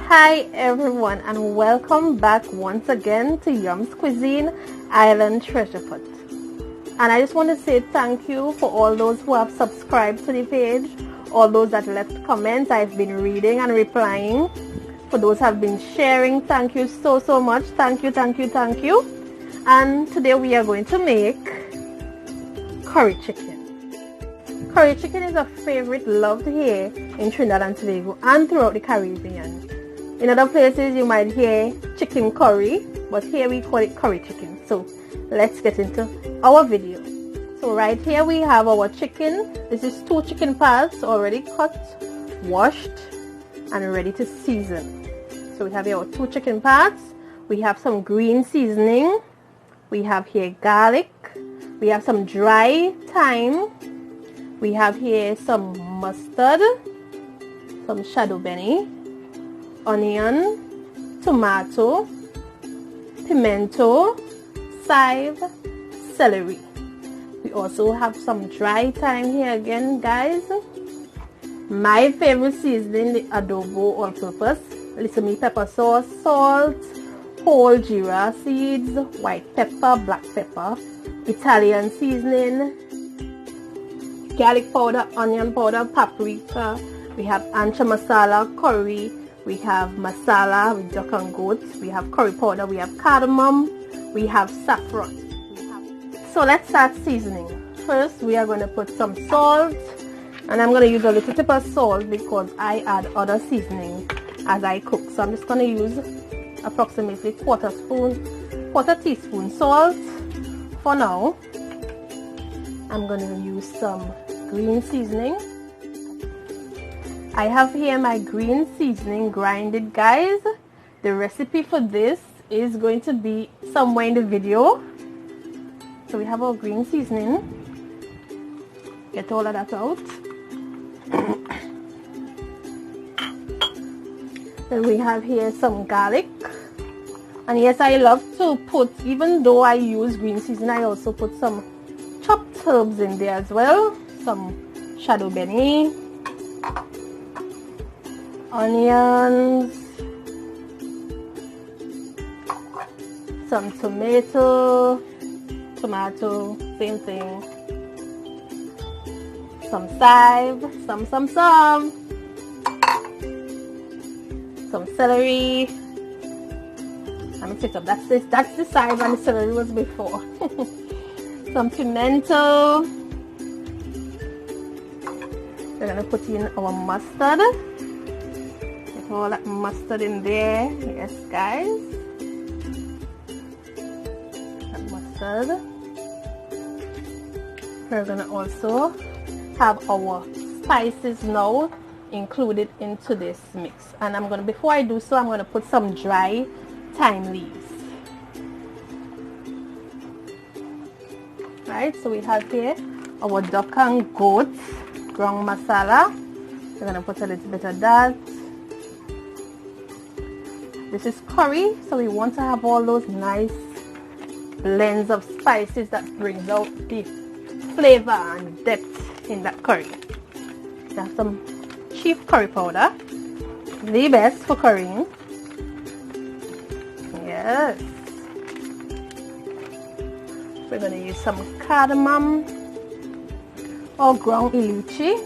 Hi everyone, and welcome back once again to Yum's Cuisine Island Treasure Pot. And I just want to say thank you for all those who have subscribed to the page, all those that left comments. I've been reading and replying. For those who have been sharing, thank you so much. Thank you. And today we are going to make curry chicken. Curry chicken is a favorite loved here in Trinidad and Tobago and throughout the Caribbean. In other places you might hear chicken curry, but here we call it curry chicken. So let's get into our video. So right here we have our chicken. This is 2 chicken parts already cut, washed, and ready to season. So we have here our 2 chicken parts. We have some green seasoning. We have here garlic. We have some dry thyme. We have here some mustard, some shadow beni, onion, tomato, pimento, chive, celery. We also have some dry thyme here again, guys. My favorite seasoning, the adobo all-purpose, little pepper sauce, salt, whole Gerra seeds, white pepper, black pepper, Italian seasoning, garlic powder, onion powder, paprika. We have Anchar Masala, curry. We have masala with duck and goat. We have curry powder. We have cardamom. We have saffron. So let's start seasoning. First, we are going to put some salt. And I'm going to use a little tip of salt because I add other seasoning as I cook. So I'm just going to use approximately quarter teaspoon salt for now. I'm going to use some green seasoning. I have here my green seasoning grinded, guys. The recipe for this is going to be somewhere in the video. So we have our green seasoning. Get all of that out. Then we have here some garlic. And yes, I love to put, even though I use green seasoning, I also put some chopped herbs in there as well. Some shadow beni, onions, some tomato, same thing, some chive, some celery. Let me take up, that's the chive and the celery was before. Some pimento. We're gonna put in our mustard. Get all that mustard in there. Yes, guys. That mustard. We're gonna also have our spices now included into this mix. And before I do so, I'm gonna put some dry thyme leaves. Right, so we have here our duck and goat ground masala. We're gonna put a little bit of that. This is curry, so we want to have all those nice blends of spices that brings out the flavor and depth in that curry. We have some Chive curry powder, the best for currying. Yes. We're going to use some cardamom or ground iluchi.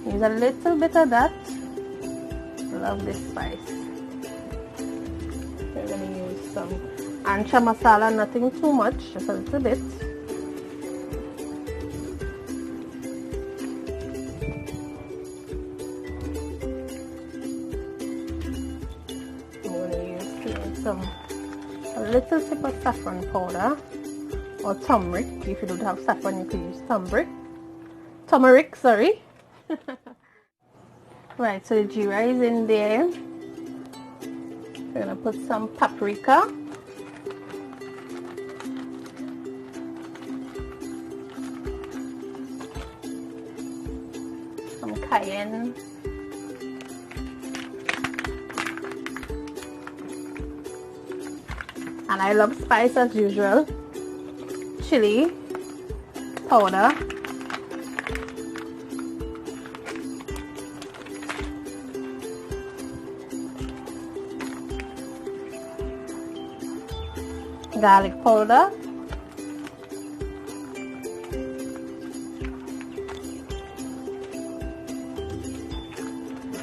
Use a little bit of that. Love this spice. We're going to use some Anchar Masala, nothing too much, just a little bit. I'm going to use a little tip of saffron powder. Or turmeric. If you don't have saffron, you can use turmeric, sorry. Right, so the Geera is in there. We're gonna put some paprika. Some cayenne. And I love spice as usual. Chili powder, garlic powder,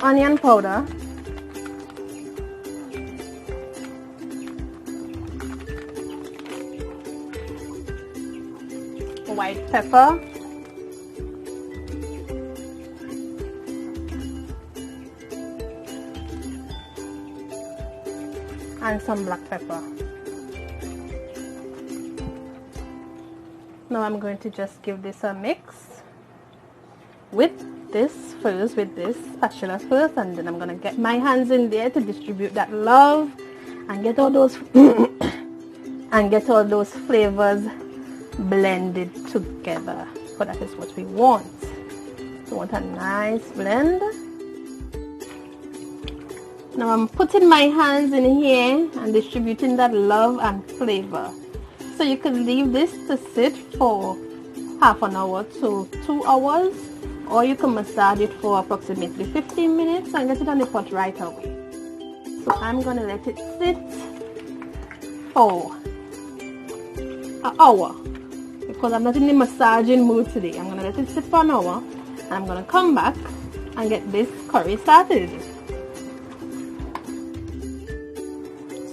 onion powder, white pepper, and some black pepper. Now I'm going to just give this a mix with this spatula first, and then I'm going to get my hands in there to distribute that love and get all those flavors blended together. But that is what we want. We want a nice blend. Now I'm putting my hands in here and distributing that love and flavor. So you can leave this to sit for half an hour to 2 hours, or you can massage it for approximately 15 minutes and get it on the pot right away. So I'm going to let it sit for an hour because I'm not in the massaging mood today. I'm going to let it sit for an hour and I'm going to come back and get this curry started.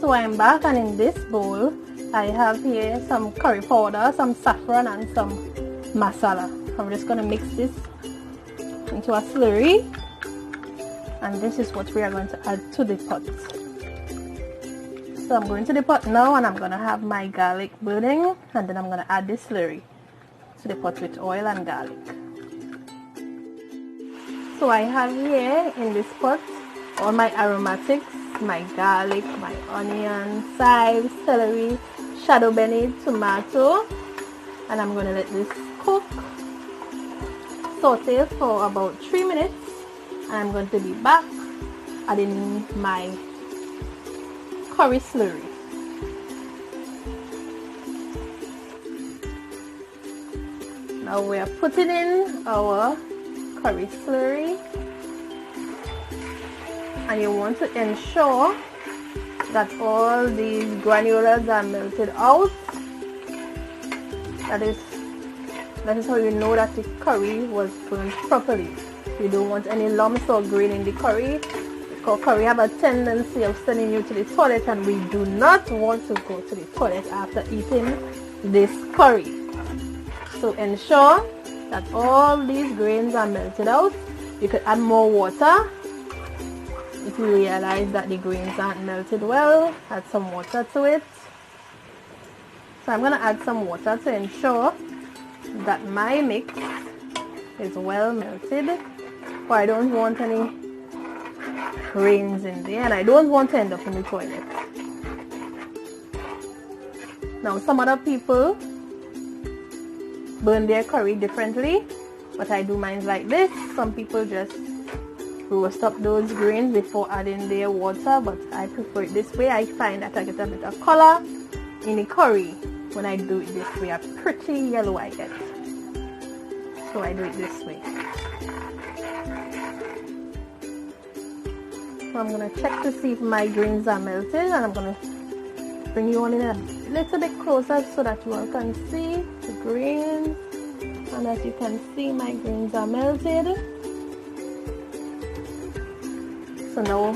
So I'm back, and in this bowl I have here some curry powder, some saffron, and some masala. I'm just going to mix this into a slurry, and this is what we are going to add to the pot. So I'm going to the pot now, and I'm going to have my garlic burning, and then I'm going to add this slurry to the pot with oil and garlic. So I have here in this pot all my aromatics, my garlic, my onion, chive, celery, shadow beni, tomato, and I'm going to let this cook, saute for about 3 minutes, and I'm going to be back adding my curry slurry. Now we are putting in our curry slurry, and you want to ensure that all these granules are melted out. That is how you know that the curry was burnt properly. You don't want any lumps or grain in the curry, because curry have a tendency of sending you to the toilet, and we do not want to go to the toilet after eating this curry. So ensure that all these grains are melted out. You could add more water. If you realize that the grains aren't melted well, add some water to it. So I'm going to add some water to ensure that my mix is well melted, but I don't want any grains in there, and I don't want to end up in the toilet. Now some other people burn their curry differently, but I do mine like this. Some people just roast up those grains before adding their water, but I prefer it this way. I find that I get a bit of color in the curry when I do it this way. A pretty yellow I get, so I do it this way. So I'm going to check to see if my grains are melted, and I'm going to bring you on in a little bit closer so that you all can see the grains, and as you can see, my grains are melted. So now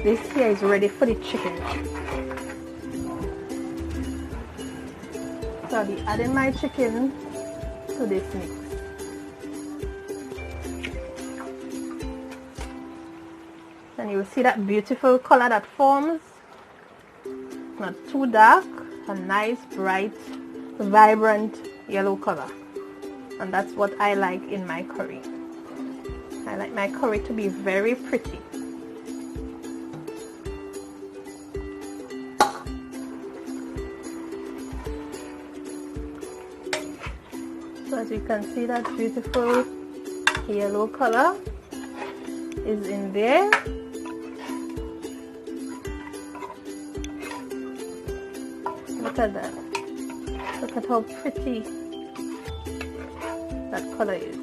this here is ready for the chicken. So I'll be adding my chicken to this mix. And you will see that beautiful color that forms. Not too dark, a nice, bright, vibrant yellow color. And that's what I like in my curry. I like my curry to be very pretty. So as you can see, that beautiful yellow color is in there. Look at that. Look at how pretty that color is.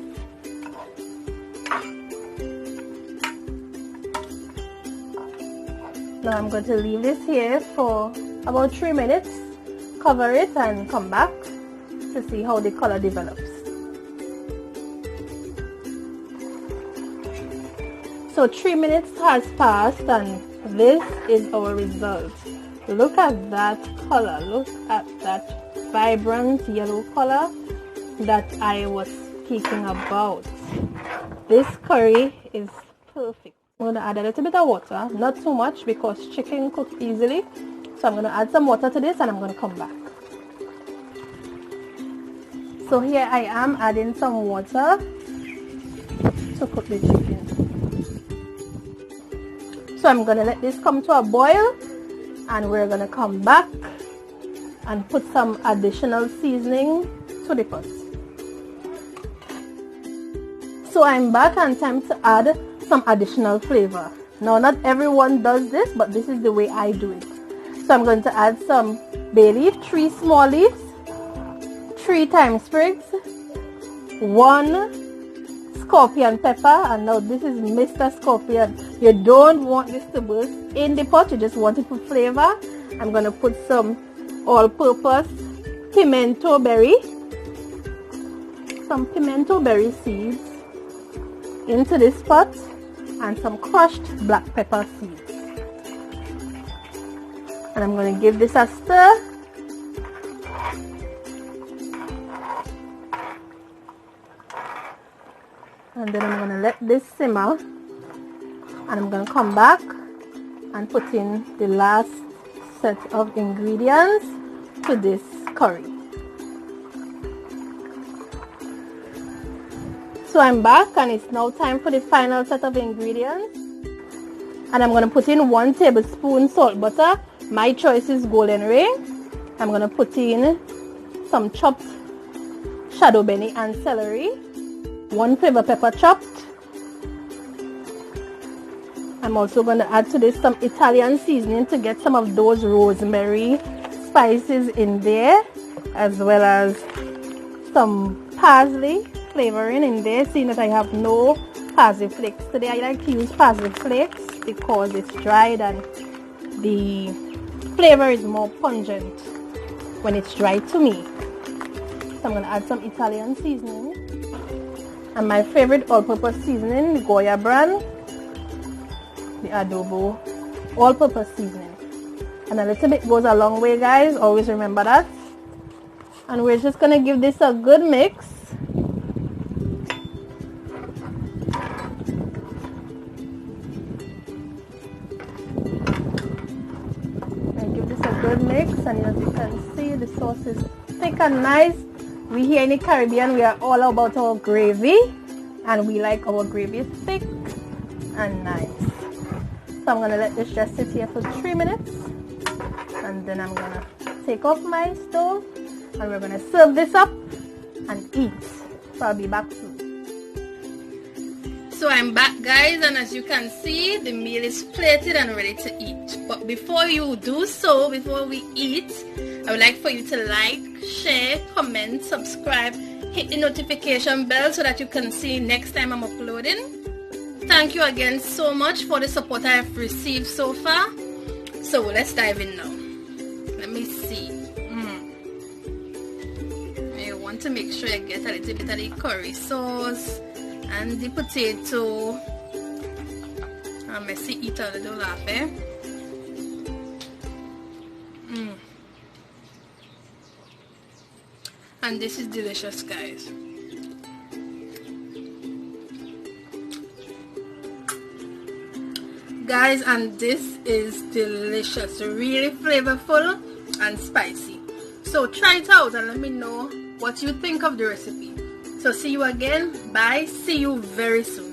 Now I'm going to leave this here for about 3 minutes, cover it and come back to see how the color develops. So 3 minutes has passed and this is our result. Look at that color. Look at that vibrant yellow color that I was speaking about. This curry is perfect. I'm going to add a little bit of water, not too much because chicken cooks easily. So I'm going to add some water to this and I'm going to come back. So here I am adding some water to cook the chicken. So I'm going to let this come to a boil and we're going to come back and put some additional seasoning to the pot. So I'm back and time to add some additional flavor. Now not everyone does this, but this is the way I do it. So I'm going to add some bay leaf, 3 small leaves, 3 thyme sprigs, 1 scorpion pepper, and now this is Mr. Scorpion. You don't want this to burst in the pot, you just want it for flavor. I'm going to put some all-purpose pimento berry, some pimento berry seeds into this pot, and some crushed black pepper seeds. And I'm going to give this a stir. And then I'm going to let this simmer. And I'm going to come back and put in the last set of ingredients to this curry. So I'm back and it's now time for the final set of ingredients. And I'm going to put in 1 tablespoon salt butter. My choice is golden ring. I'm going to put in some chopped shadow beni and celery. 1 flavor pepper chopped. I'm also going to add to this some Italian seasoning to get some of those rosemary spices in there, as well as some parsley flavoring in there, seeing that I have no parsley flakes today. I like to use parsley flakes because it's dried and the flavor is more pungent when it's dried to me. So I'm going to add some Italian seasoning. And my favorite all-purpose seasoning, the Goya brand, the adobo all-purpose seasoning. And a little bit goes a long way, guys. Always remember that. And we're just going to give this a good mix. And give this a good mix. And as you can see, the sauce is thick and nice. We here in the Caribbean, we are all about our gravy, and we like our gravy thick and nice. So I'm going to let this just sit here for 3 minutes, and then I'm going to take off my stove, and we're going to serve this up and eat. So I'll be back soon. So I'm back, guys, and as you can see, the meal is plated and ready to eat. But before you do so, before we eat, I would like for you to like, share, comment, subscribe, hit the notification bell so that you can see next time I'm uploading. Thank you again so much for the support I have received so far. So let's dive in now. Let me see. I want to make sure I get a little bit of the curry sauce and the potato. I'm messy eat a little laugh, eh? And this is delicious, guys. Guys, and this is delicious, really flavorful and spicy. So try it out and let me know what you think of the recipe. So see you again. Bye. See you very soon.